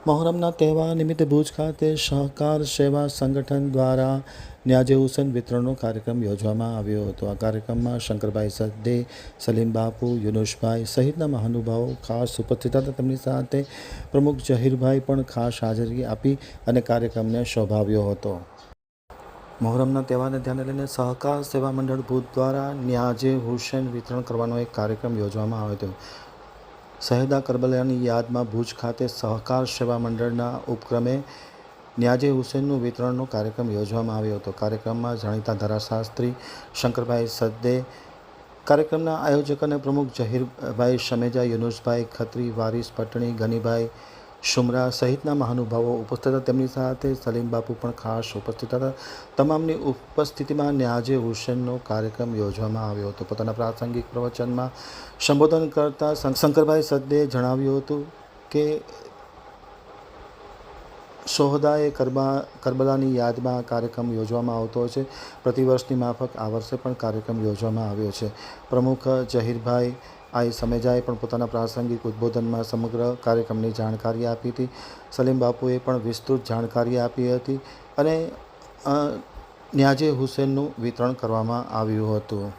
મહોરમના તહેવાર નિમિત્તે ભુજ ખાતે સહકાર સેવા સંગઠન દ્વારા ન્યાઝે હુસેન વિતરણનો કાર્યક્રમ યોજવામાં આવ્યો હતો। આ કાર્યક્રમમાં શંકરભાઈ સદ્દે, સલીમ બાપુ, યુનુસભાઈ સહિતના મહાનુભાવો ખાસ ઉપસ્થિત હતા। તેમની સાથે પ્રમુખ જહીરભાઈ પણ ખાસ હાજરી આપી અને કાર્યક્રમને શોભાવ્યો હતો। મહોરમના તહેવારને ધ્યાને લઈને સહકાર સેવા મંડળ ભુજ દ્વારા ન્યાઝે હુસેન વિતરણ કરવાનો એક કાર્યક્રમ યોજવામાં આવ્યો હતો। શહેદા કરબલાની યાદમાં ભુજ ખાતે સહકાર સેવા મંડળના ઉપક્રમે ન્યાઝે હુસેનનું વિતરણનો કાર્યક્રમ યોજવામાં આવ્યો હતો। કાર્યક્રમમાં જાણીતા ધારાશાસ્ત્રી શંકરભાઈ સદ્દે, કાર્યક્રમના આયોજક અને પ્રમુખ જહીરભાઈ શમેજા, યુનુસભાઈ ખત્રી, વારીસ પટણી, ગનીભાઈ શુમરા સહિતના મહાનુભાવો ઉપસ્થિત હતા। તેમની સાથે સલીમ બાપુ પણ ખાસ ઉપસ્થિત હતા। તમામની ઉપસ્થિતિમાં ન્યાઝે હુસેનનો કાર્યક્રમ યોજવામાં આવ્યો હતો। પોતાના પ્રાસંગિક પ્રવચનમાં સંબોધન કરતા શંકરભાઈ સદ્દેએ જણાવ્યું હતું કે શોહદાએ કરબલાની યાદમાં આ કાર્યક્રમ યોજવામાં આવતો હોય છે। પ્રતિવર્ષની માફક આ વર્ષે પણ કાર્યક્રમ યોજવામાં આવ્યો છે। પ્રમુખ જહીરભાઈ સમેજાએ પણ પોતાના પ્રાસંગિક ઉદ્બોધનમાં સમગ્ર કાર્યક્રમની જાણકારી આપી હતી। સલીમ બાપુએ પણ વિસ્તૃત જાણકારી આપી હતી અને ન્યાઝે હુસેનનું વિતરણ કરવામાં આવ્યું હતું।